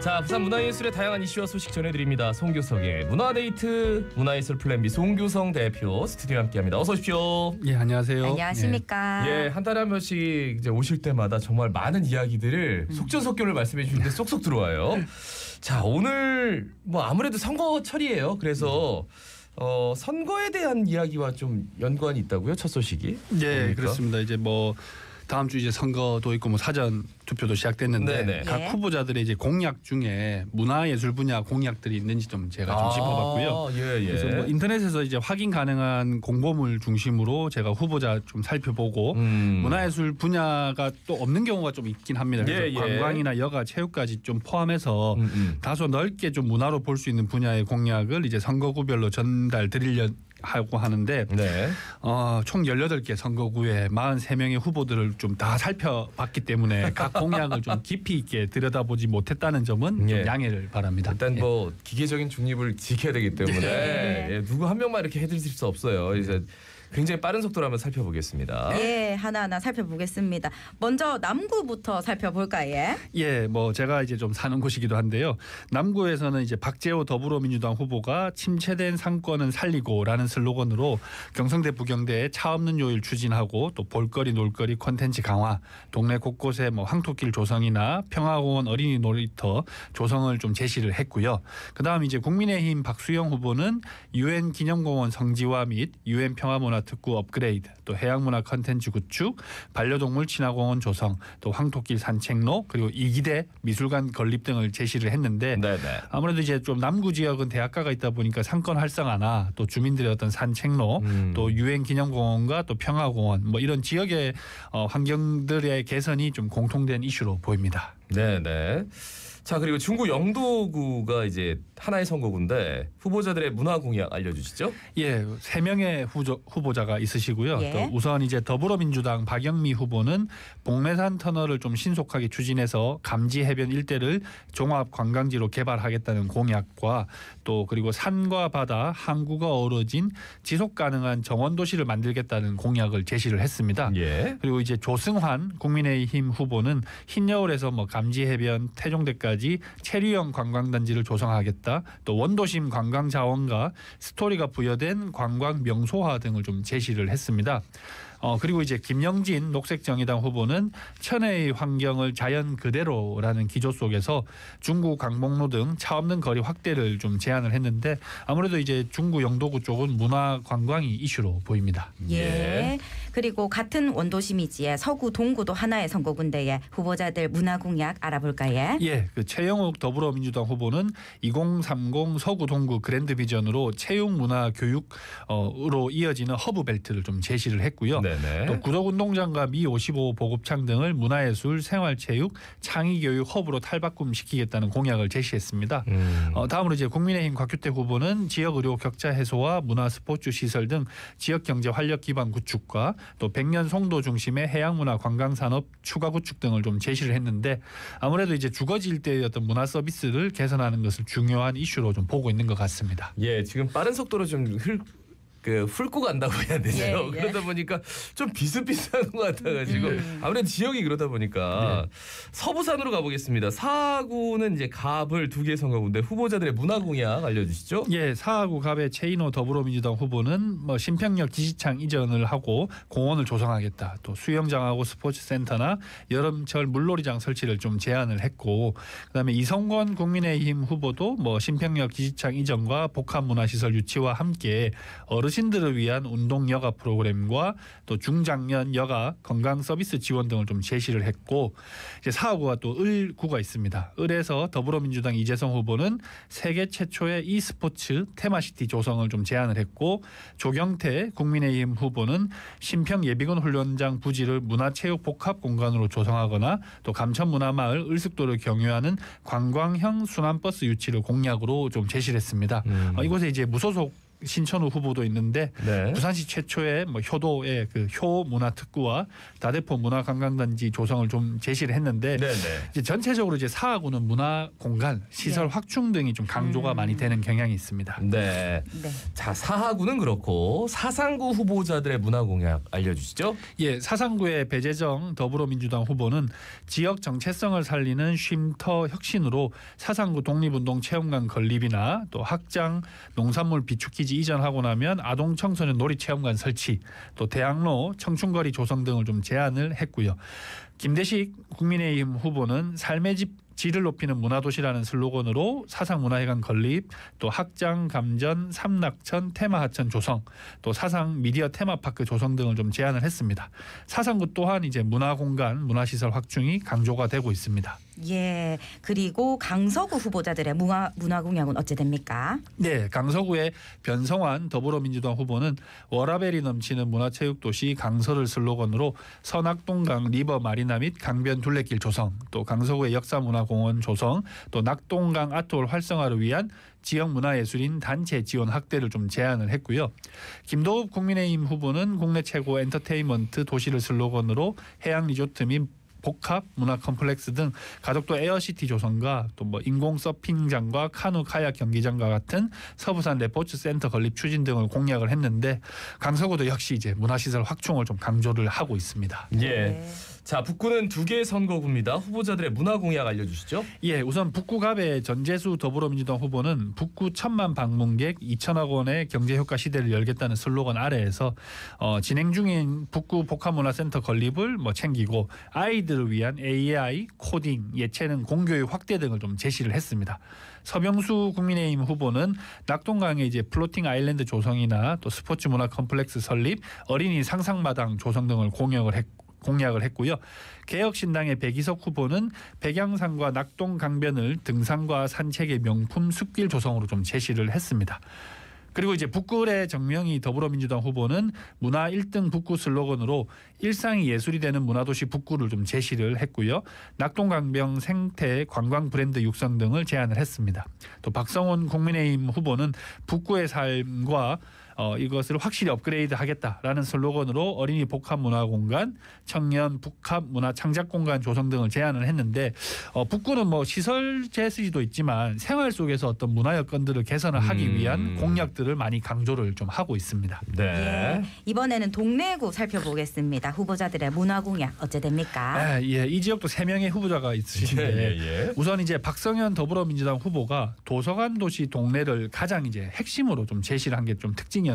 자, 부산 문화예술의 다양한 이슈와 소식 전해드립니다. 송교성의 문화데이트 문화예술 플랜 B 송교성 대표 스튜디오에 함께합니다. 어서 오십시오. 예, 안녕하세요. 안녕하십니까. 예, 한 달에 한 번씩 이제 오실 때마다 정말 많은 이야기들을 속전속결을 말씀해 주시는데 쏙쏙 들어와요. 자, 오늘 뭐 아무래도 선거철이에요. 그래서 선거에 대한 이야기와 좀 연관이 있다고요? 첫 소식이? 예, 뭡니까? 그렇습니다. 이제 뭐 다음 주 이제 선거도 있고 뭐 사전 투표도 시작됐는데 네네. 각 예. 후보자들의 이제 공약 중에 문화예술 분야 공약들이 있는지 좀 제가 좀 짚어봤고요. 예, 예. 그래서 뭐 인터넷에서 이제 확인 가능한 공보물 중심으로 제가 후보자 좀 살펴보고 문화예술 분야가 또 없는 경우가 좀 있긴 합니다. 그래서 예, 예. 관광이나 여가, 체육까지 좀 포함해서 다소 넓게 좀 문화로 볼 수 있는 분야의 공약을 이제 선거구별로 전달 드리려 하고 하는데 네. 총 18개 선거구에 43명의 후보들을 좀 다 살펴봤기 때문에 각 공약을 좀 깊이 있게 들여다보지 못했다는 점은 예. 좀 양해를 바랍니다. 일단 예. 뭐 기계적인 중립을 지켜야 되기 때문에 네. 예, 누구 한 명만 이렇게 해드릴 수 없어요. 이제 굉장히 빠른 속도로 한번 살펴보겠습니다. 예, 하나하나 살펴보겠습니다. 먼저 남구부터 살펴볼까요? 예, 뭐 제가 이제 좀 사는 곳이기도 한데요. 남구에서는 이제 박재호 더불어민주당 후보가 침체된 상권은 살리고라는 슬로건으로 경성대 부경대에 차 없는 요일 추진하고 또 볼거리 놀거리 콘텐츠 강화, 동네 곳곳에 뭐 황토길 조성이나 평화공원 어린이 놀이터 조성을 좀 제시를 했고요. 그다음 이제 국민의힘 박수영 후보는 UN 기념공원 성지화 및 UN 평화문화 특구 업그레이드, 또 해양문화 컨텐츠 구축, 반려동물 친화공원 조성, 또 황토길 산책로, 그리고 이기대 미술관 건립 등을 제시를 했는데 네네. 아무래도 이제 좀 남구 지역은 대학가가 있다 보니까 상권 활성화나 또 주민들의 어떤 산책로, 또 유엔 기념공원과 또 평화공원 뭐 이런 지역의 환경들의 개선이 좀 공통된 이슈로 보입니다. 네네. 자, 그리고 중구 영도구가 이제 하나의 선거구인데 후보자들의 문화 공약 알려주시죠. 예, 3명의 후보자가 있으시고요. 예. 또 우선 이제 더불어민주당 박영미 후보는 복내산 터널을 좀 신속하게 추진해서 감지 해변 일대를 종합 관광지로 개발하겠다는 공약과 또 그리고 산과 바다, 항구가 어우러진 지속 가능한 정원 도시를 만들겠다는 공약을 제시를 했습니다. 예. 그리고 이제 조승환 국민의힘 후보는 흰여울에서 뭐 감지 해변, 태종대까지 체류형 관광단지를 조성하겠다. 또 원도심 관광 자원과 스토리가 부여된 관광 명소화 등을 좀 제시를 했습니다. 그리고 이제 김영진 녹색정의당 후보는 천혜의 환경을 자연 그대로라는 기조 속에서 중구 강목로 등 차 없는 거리 확대를 좀 제안을 했는데 아무래도 이제 중구 영도구 쪽은 문화 관광이 이슈로 보입니다. 예. 그리고 같은 원도심이지에 서구 동구도 하나의 선거군데에 후보자들 문화 공약 알아볼까요? 예, 그 최영욱 더불어민주당 후보는 2030 서구 동구 그랜드 비전으로 체육 문화 교육으로 이어지는 허브 벨트를 좀 제시를 했고요. 네네. 또 구덕운동장과 미55 보급창 등을 문화예술, 생활체육, 창의교육 허브로 탈바꿈시키겠다는 공약을 제시했습니다. 다음으로 이제 국민의힘 곽규택 후보는 지역의료 격차 해소와 문화 스포츠 시설 등 지역경제 활력 기반 구축과 또 백년 송도 중심의 해양문화 관광산업 추가 구축 등을 좀 제시를 했는데 아무래도 이제 주거지 일대의 어떤 문화 서비스를 개선하는 것을 중요한 이슈로 좀 보고 있는 것 같습니다. 예, 지금 빠른 속도로 좀 훑고 간다고 해야 되죠. 예, 예. 그러다 보니까 좀 비슷비슷한 것 같아가지고 아무래도 지역이 그러다 보니까 서부산으로 가보겠습니다. 사구는 이제 갑을 2개 선거구인데 후보자들의 문화 공약 알려주시죠. 예, 사하구 갑의 최인호 더불어민주당 후보는 뭐 신평역 지시창 이전을 하고 공원을 조성하겠다. 또 수영장하고 스포츠센터나 여름철 물놀이장 설치를 좀 제안을 했고, 그다음에 이성권 국민의힘 후보도 뭐 신평역 지시창 이전과 복합문화시설 유치와 함께 어르신들을 위한 운동 여가 프로그램과 또 중장년 여가 건강 서비스 지원 등을 좀 제시를 했고, 이제 사하구가 또 을구가 있습니다. 을에서 더불어민주당 이재성 후보는 세계 최초의 e스포츠 테마시티 조성을 좀 제안을 했고, 조경태 국민의힘 후보는 신평 예비군 훈련장 부지를 문화체육 복합 공간으로 조성하거나 또 감천문화마을 을숙도를 경유하는 관광형 순환버스 유치를 공약으로 좀 제시를 했습니다. 이곳에 이제 무소속 신천우 후보도 있는데 네. 부산시 최초의 뭐 효도의 그 효문화특구와 다대포 문화관광단지 조성을 좀 제시를 했는데 네네. 이제 전체적으로 이제 사하구는 문화공간 시설 네. 확충 등이 좀 강조가 많이 되는 경향이 있습니다. 네. 네. 자, 사하구는 그렇고 사상구 후보자들의 문화 공약 알려주시죠. 예, 사상구의 배재정 더불어민주당 후보는 지역 정체성을 살리는 쉼터 혁신으로 사상구 독립운동 체험관 건립이나 또 학장 농산물 비축기지 이전하고 나면 아동 청소년 놀이 체험관 설치, 또 대학로 청춘거리 조성 등을 좀 제안을 했고요. 김대식 국민의힘 후보는 삶의 질을 높이는 문화도시라는 슬로건으로 사상문화회관 건립, 또 학장, 감전, 삼락천, 테마하천 조성, 또 사상 미디어 테마파크 조성 등을 좀 제안을 했습니다. 사상구 또한 이제 문화공간, 문화시설 확충이 강조가 되고 있습니다. 예. 그리고 강서구 후보자들의 문화 공약은 어찌 됩니까? 네, 강서구의 변성환 더불어민주당 후보는 워라벨이 넘치는 문화체육도시 강서를 슬로건으로 선악동강 리버 마리나 및 강변 둘레길 조성, 또 강서구의 역사문화공원 조성, 또 낙동강 아트홀 활성화를 위한 지역 문화예술인 단체 지원 확대를 좀 제안을 했고요. 김도읍 국민의힘 후보는 국내 최고 엔터테인먼트 도시를 슬로건으로 해양 리조트 및 복합 문화 컴플렉스 등 가덕도 에어시티 조성과 또 뭐 인공 서핑장과 카누 카약 경기장과 같은 서부산 레포츠 센터 건립 추진 등을 공약을 했는데 강서구도 역시 이제 문화시설 확충을 좀 강조를 하고 있습니다. 예. 네. 자, 북구는 2개 선거구입니다. 후보자들의 문화 공약 알려주시죠. 예, 우선 북구갑의 전재수 더불어민주당 후보는 북구 1,000만 방문객 2천억 원의 경제효과 시대를 열겠다는 슬로건 아래에서 진행 중인 북구 복합문화센터 건립을 뭐 챙기고 아이들을 위한 AI, 코딩, 예체능, 공교육 확대 등을 좀 제시를 했습니다. 서병수 국민의힘 후보는 낙동강의 이제 플로팅 아일랜드 조성이나 또 스포츠 문화 컴플렉스 설립, 어린이 상상마당 조성 등을 공약을 했고요. 개혁신당의 백이석 후보는 백양산과 낙동 강변을 등산과 산책의 명품 숲길 조성으로 좀 제시를 했습니다. 그리고 이제 북구의 정명희 더불어민주당 후보는 문화 1등 북구 슬로건으로 일상이 예술이 되는 문화도시 북구를 좀 제시를 했고요. 낙동강변 생태 관광 브랜드 육성 등을 제안을 했습니다. 또 박성훈 국민의힘 후보는 북구의 삶과 이것을 확실히 업그레이드하겠다라는 슬로건으로 어린이 복합문화공간, 청년 복합문화 창작공간 조성 등을 제안을 했는데 북구는 뭐 시설 제시도 있지만 생활 속에서 어떤 문화 여건들을 개선을 하기 위한 공약들을 많이 강조를 좀 하고 있습니다. 네. 예. 이번에는 동래구 살펴보겠습니다. 후보자들의 문화 공약 어찌 됩니까? 예, 이 지역도 3명의 후보자가 있으신데 예. 우선 이제 박성현 더불어민주당 후보가 도서관 도시 동래를 가장 이제 핵심으로 좀 제시를 한 게 좀 특징이었는데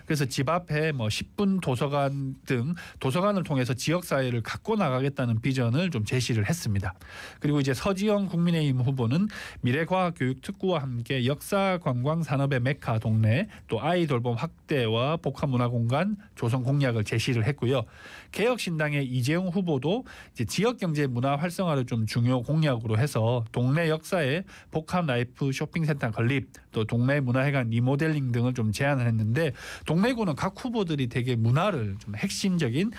그래서 집 앞에 뭐 10분 도서관 등 도서관을 통해서 지역 사회를 갖고 나가겠다는 비전을 좀 제시를 했습니다. 그리고 이제 서지영 국민의힘 후보는 미래과학교육특구와 함께 역사 관광 산업의 메카 동네, 또 아이 돌봄 확대와 복합문화공간 조성 공약을 제시를 했고요. 개혁신당의 이재용 후보도 이제 지역 경제 문화 활성화를 좀 중요 공약으로 해서 동네 역사에 복합 라이프 쇼핑센터 건립, 또 동네 문화회관 리모델링 등을 좀 제안을 했는데 동래구는 각 후보들이 되게 문화를 좀 핵심적인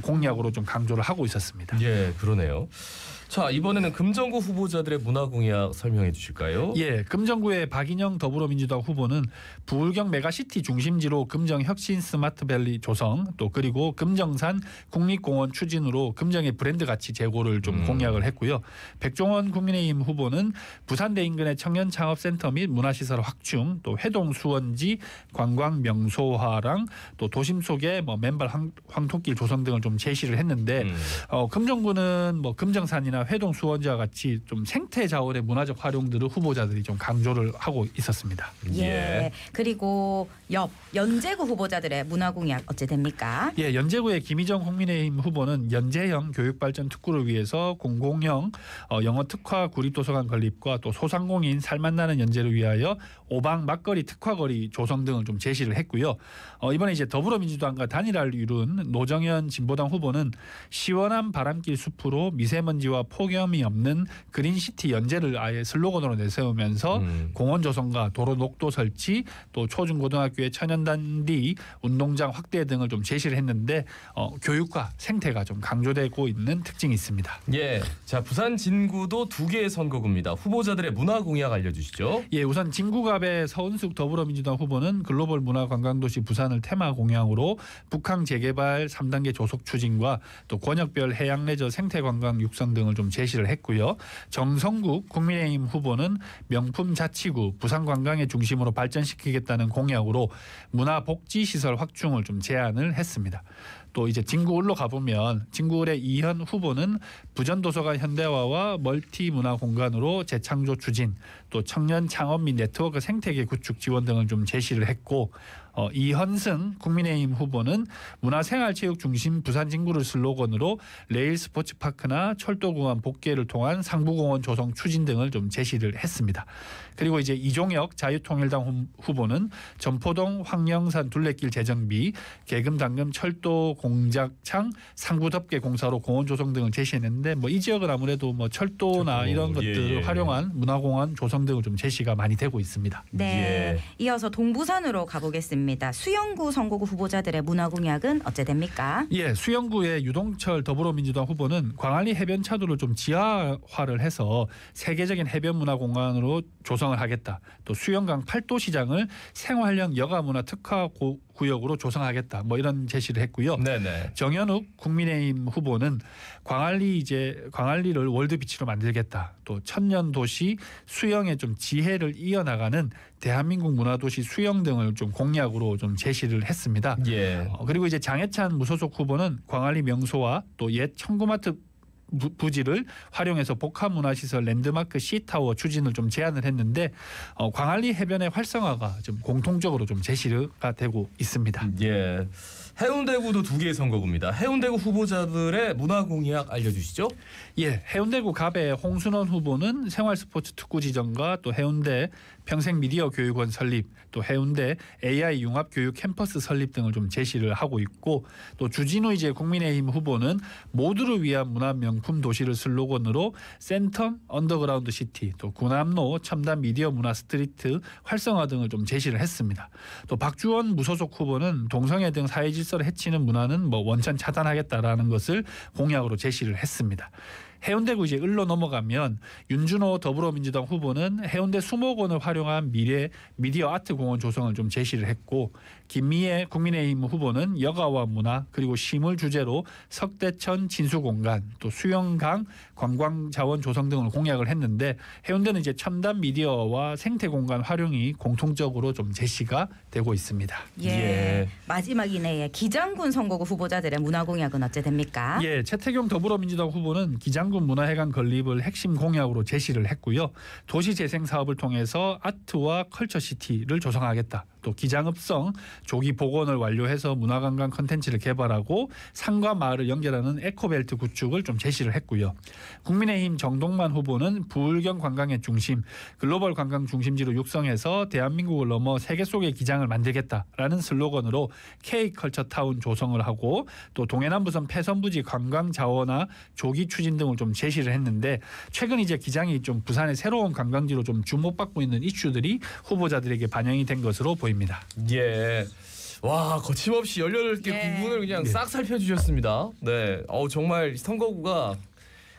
공약으로 좀 강조를 하고 있었습니다. 예, 그러네요. 자, 이번에는 금정구 후보자들의 문화 공약 설명해 주실까요? 예, 금정구의 박인영 더불어민주당 후보는 부울경 메가시티 중심지로 금정 혁신 스마트밸리 조성, 또 그리고 금정산 국립공원 추진으로 금정의 브랜드 가치 제고를 좀 공약을 했고요. 백종원 국민의힘 후보는 부산대 인근의 청년 창업센터 및 문화시설 확충, 또 회동 수원지 관광 명소화랑 또 도심 속의 뭐 맨발 황토길 조성 등을 좀 제시를 했는데 금정구는 뭐 금정산이나 회동 수원지와 같이 좀 생태 자원의 문화적 활용들을 후보자들이 좀 강조를 하고 있었습니다. 예. 그리고 연제구 후보자들의 문화 공약 어찌 됩니까? 예, 연제구의 김희정 국민의힘 후보는 연제형 교육발전 특구를 위해서 공공형 영어 특화 구립도서관 건립과 또 소상공인 살맛나는 연제를 위하여 오방 막거리 특화거리 조성 등을 좀 제시를 했고요. 이번에 이제 더불어민주당과 단일화를 이룬 노정현 진보당 후보는 시원한 바람길 숲으로 미세먼지와 폭염이 없는 그린시티 연재를 아예 슬로건으로 내세우면서 공원 조성과 도로 녹도 설치, 또 초중고등학교의 천연단디 운동장 확대 등을 좀 제시를 했는데 교육과 생태가 좀 강조되고 있는 특징이 있습니다. 예, 자 부산 진구도 2개의 선거구입니다. 후보자들의 문화 공약 알려주시죠. 예, 우선 진구갑의 서은숙 더불어민주당 후보는 글로벌 문화관광도시 부산을 테마 공약으로 북항 재개발 3단계 조속 추진과 또 권역별 해양 레저 생태관광 육성 등을 좀 제시를 했고요. 정성국 국민의힘 후보는 명품 자치구 부산 관광의 중심으로 발전시키겠다는 공약으로 문화복지시설 확충을 좀 제안을 했습니다. 또 이제 진구울로 가보면 진구울의 이현 후보는 부전도서관 현대화와 멀티 문화 공간으로 재창조 추진, 또 청년 창업 및 네트워크 생태계 구축 지원 등을 좀 제시를 했고, 이현승 국민의힘 후보는 문화생활체육 중심 부산 진구를 슬로건으로 레일 스포츠파크나 철도공원 복개를 통한 상부공원 조성 추진 등을 좀 제시를 했습니다. 그리고 이제 이종혁 자유통일당 후보는 전포동 황영산 둘레길 재정비, 계금 당금 철도 공작창 상부덮개 공사로 공원 조성 등을 제시했는데 이 지역은 아무래도 철도나 이런 것들을 활용한 문화공원 조성 등을 좀 제시가 많이 되고 있습니다. 네, 이어서 동부산으로 가보겠습니다. 수영구 선거구 후보자들의 문화 공약은 어째 됩니까? 예, 수영구의 유동철 더불어민주당 후보는 광안리 해변 차도를 좀 지하화를 해서 세계적인 해변 문화 공간으로 조성을 하겠다. 또 수영강 팔도시장을 생활형 여가문화 특화 구역으로 조성하겠다. 이런 제시를 했고요. 네네. 정현욱 국민의힘 후보는 광안리를 월드비치로 만들겠다. 또 천년도시 수영의 좀 지혜를 이어나가는 대한민국 문화도시 수영 등을 좀 공약으로 좀 제시를 했습니다. 예. 그리고 이제 장해찬 무소속 후보는 광안리 명소와 또 옛 청구마트 부지를 활용해서 복합문화시설 랜드마크 C타워 추진을 좀 제안을 했는데 광안리 해변의 활성화가 좀 공통적으로 좀 제시가 되고 있습니다. 예. 해운대구도 2개의 선거구입니다. 해운대구 후보자들의 문화 공약 알려주시죠. 예, 해운대구 갑의 홍순원 후보는 생활스포츠 특구 지정과 또 해운대 평생미디어 교육원 설립, 또 해운대 AI 융합 교육 캠퍼스 설립 등을 좀 제시를 하고 있고, 또 주진우 이제 국민의힘 후보는 모두를 위한 문화 명품 도시를 슬로건으로 센텀 언더그라운드 시티, 또 구남로 첨단 미디어 문화 스트리트 활성화 등을 좀 제시를 했습니다. 또 박주원 무소속 후보는 동성애 등 사회 질서를 해치는 문화는 원천 차단하겠다라는 것을 공약으로 제시를 했습니다. 해운대구 이제 을로 넘어가면 윤준호 더불어민주당 후보는 해운대 수목원을 활용한 미디어 아트 공원 조성을 좀 제시를 했고, 김미애 국민의힘 후보는 여가와 문화 그리고 심을 주제로 석대천 진수공간, 또 수영강 관광자원 조성 등을 공약을 했는데, 해운대는 이제 첨단 미디어와 생태공간 활용이 공통적으로 좀 제시가 되고 있습니다. 예. 마지막이네요. 기장군 선거구 후보자들의 문화 공약은 어째 됩니까? 예, 최태경 더불어민주당 후보는 기장군 문화회관 건립을 핵심 공약으로 제시를 했고요. 도시재생 사업을 통해서 아트와 컬처시티를 조성하겠다. 또 기장읍성 조기 복원을 완료해서 문화관광 컨텐츠를 개발하고 산과 마을을 연결하는 에코벨트 구축을 좀 제시를 했고요. 국민의힘 정동만 후보는 부울경 관광의 중심, 글로벌 관광 중심지로 육성해서 대한민국을 넘어 세계 속의 기장을 만들겠다라는 슬로건으로 K컬처타운 조성을 하고, 또 동해남부선 폐선부지 관광 자원화 조기 추진 등을 좀 제시를 했는데, 최근 이제 기장이 좀 부산의 새로운 관광지로 좀 주목받고 있는 이슈들이 후보자들에게 반영이 된 것으로 보입니다. 예. 와, 거침없이 18개 구분을 그냥 싹 살펴주셨습니다. 네. 정말 선거구가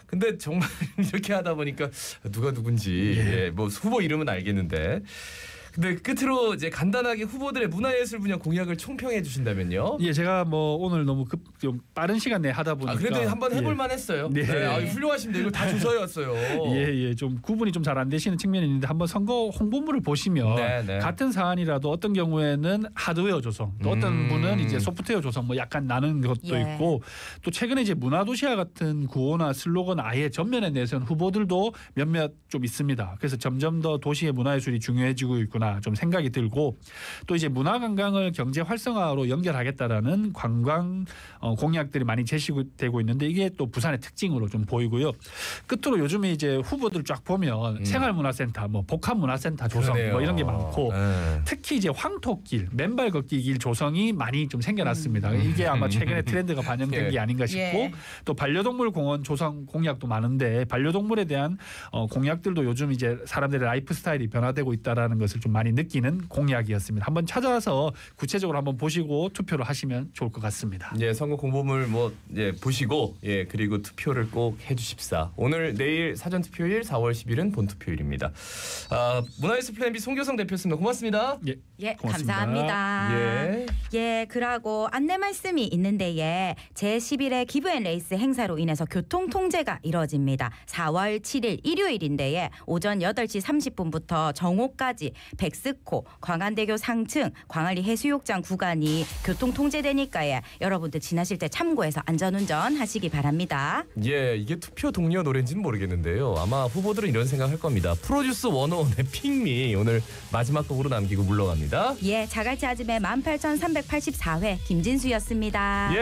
근데 정말 이렇게 하다 보니까 누가 누군지 후보 이름은 알겠는데, 근데 끝으로 이제 간단하게 후보들의 문화예술 분야 공약을 총평해 주신다면요. 예, 제가 오늘 너무 좀 빠른 시간 내에 하다 보니까 그래도 한번 해볼 만했어요. 네. 훌륭하십니다. 이거 다 주서였어요. 예, 좀 구분이 좀 잘 안 되시는 측면이 있는데, 한번 선거 홍보물을 보시면 같은 사안이라도 어떤 경우에는 하드웨어 조성, 또 어떤 분은 이제 소프트웨어 조성 약간 나는 것도 있고, 또 최근에 이제 문화도시화 같은 구호나 슬로건 아예 전면에 내세운 후보들도 몇몇 좀 있습니다. 그래서 점점 더 도시의 문화예술이 중요해지고 있구나. 되겠구나 좀 생각이 들고 또 이제 문화관광을 경제 활성화로 연결하겠다라는 관광 공약들이 많이 제시되고 있는데 이게 또 부산의 특징으로 좀 보이고요. 끝으로 요즘에 이제 후보들 쫙 보면 생활문화센터, 뭐 복합문화센터 조성 그러네요. 뭐 이런 게 많고 네. 특히 이제 황토길, 맨발 걷기 길 조성이 많이 좀 생겨났습니다. 이게 아마 최근에 트렌드가 반영된 예. 게 아닌가 싶고 예. 또 반려동물 공원 조성 공약도 많은데 반려동물에 대한 공약들도 요즘 이제 사람들의 라이프 스타일이 변화되고 있다라는 것을 좀 많이 느끼는 공약이었습니다. 한번 찾아서 구체적으로 한번 보시고 투표를 하시면 좋을 것 같습니다. 예, 선거 공보물 뭐 보시고 그리고 투표를 꼭 해주십사. 오늘 내일 사전 투표일 4월 10일은 본 투표일입니다. 문화뉴스 플랜 B 송교성 대표였습니다. 고맙습니다. 예, 고맙습니다. 감사합니다. 예. 예, 그러고 안내 말씀이 있는데요. 제11회 기브앤레이스 행사로 인해서 교통 통제가 이뤄집니다. 4월 7일 일요일인데요. 오전 8시 30분부터 정오까지 백스코, 광안대교 상층, 광안리 해수욕장 구간이 교통 통제되니까요. 여러분들 지나실 때 참고해서 안전운전 하시기 바랍니다. 예, 이게 투표 동료 노래인지는 모르겠는데요. 아마 후보들은 이런 생각할 겁니다. 프로듀스 101의 핑미 오늘 마지막 곡으로 남기고 물러갑니다. 예, 자갈치 아즘의 18,384회 김진수였습니다. 예.